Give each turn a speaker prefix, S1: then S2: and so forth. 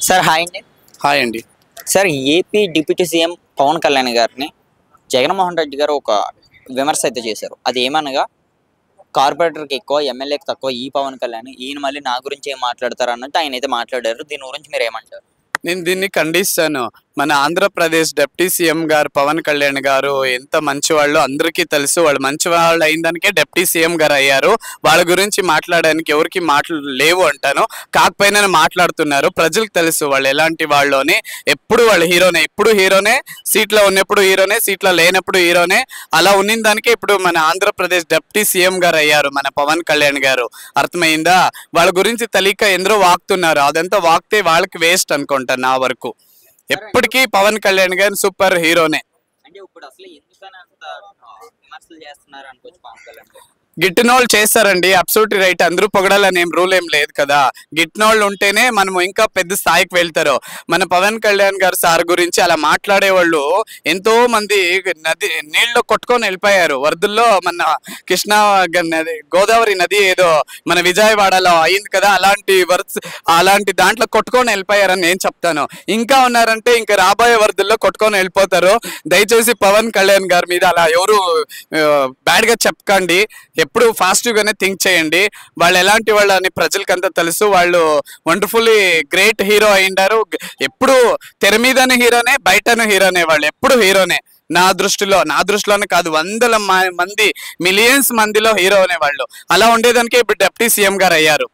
S1: Sir hi అండి.
S2: Hi అండి.
S1: Sir AP deputy CM Pawan Kalyan గారిని జగన్మోహన్ రెడ్డి గారు ఒక విమర్శ అయితే చేశారు. అది ఏమనగా కార్పొరేటర్కి ఎక్కువ ఎమ్మెల్యేకి తక్కువ ఈ పవన్ కళ్యాణ్ ఈయన మళ్ళీ నా గురించి ఏం మాట్లాడతారు అన్నట్టు ఆయన అయితే మాట్లాడారు. దీని గురించి మీరు ఏమంటారు?
S2: నేను దీన్ని ఖండిస్తాను. మన ఆంధ్రప్రదేశ్ డిప్యూటీ సీఎం గారు పవన్ కళ్యాణ్ గారు ఎంత మంచివాళ్ళు అందరికీ తెలుసు. వాళ్ళు మంచివాళ్ళు అయిన దానికే డిప్యూటీ సీఎం గారు అయ్యారు. వాళ్ళ గురించి మాట్లాడడానికి ఎవరికి మాటలు లేవు అంటాను. కాకపోయినా మాట్లాడుతున్నారు. ప్రజలకు తెలుసు వాళ్ళు ఎలాంటి వాళ్ళు అని. ఎప్పుడు వాళ్ళు హీరోనే, ఇప్పుడు హీరోనే, సీట్లో ఉన్నప్పుడు హీరోనే, సీట్లో లేనప్పుడు హీరోనే. అలా ఉన్న దానికే ఇప్పుడు మన ఆంధ్రప్రదేశ్ డిప్యూటీ సీఎం గారు అయ్యారు మన పవన్ కళ్యాణ్ గారు. అర్థమైందా? వాళ్ళ గురించి తెలియక ఎందరో వాగుతున్నారు. అదంతా వాగితే వాళ్ళకి వేస్ట్ అనుకుంటా నా వరకు. ఎప్పటికీ పవన్ కళ్యాణ్ గారు సూపర్ హీరోనే.
S1: అంటే ఇప్పుడు అసలు ఎందుకని అంత విమర్శలు చేస్తున్నారు అనుకోవచ్చు పవన్ కళ్యాణ్ గారు?
S2: గిట్టినోళ్ళు చేస్తారండి, అబ్సల్యూట్లీ రైట్. అందరూ పొగడాలని రూల్ ఏం లేదు కదా. గిట్టినోళ్ళు ఉంటేనే మనం ఇంకా పెద్ద స్థాయికి వెళ్తారు. మన పవన్ కళ్యాణ్ గారు సార్ గురించి అలా మాట్లాడేవాళ్ళు ఎంతో మంది నది నీళ్ళలో కొట్టుకొని వెళ్ళిపోయారు. వరదల్లో మన కృష్ణా నది, గోదావరి నది ఏదో మన విజయవాడలో అయింది కదా, అలాంటి దాంట్లో కొట్టుకొని వెళ్ళిపోయారని నేను చెప్తాను. ఇంకా ఉన్నారంటే ఇంకా రాబోయే వరదల్లో కొట్టుకొని వెళ్ళిపోతారు. దయచేసి పవన్ కళ్యాణ్ గారి మీద అలా ఎవరు బ్యాడ్ గా చెప్పకండి. ఎప్పుడు పాజిటివ్గానే థింక్ చేయండి. వాళ్ళు ఎలాంటి వాళ్ళు అని ప్రజలకంతా తెలుసు. వాళ్ళు వండర్ఫుల్లీ గ్రేట్ హీరో అయిండారు. ఎప్పుడు తెర మీదనే హీరోనే, బయటను హీరోనే. వాళ్ళు ఎప్పుడు హీరోనే నా దృష్టిలోనే కాదు, వందల మంది, మిలియన్స్ మందిలో హీరోనే వాళ్ళు. అలా ఉండేదానికే ఇప్పుడు డిప్యూటీ సీఎం గారు అయ్యారు.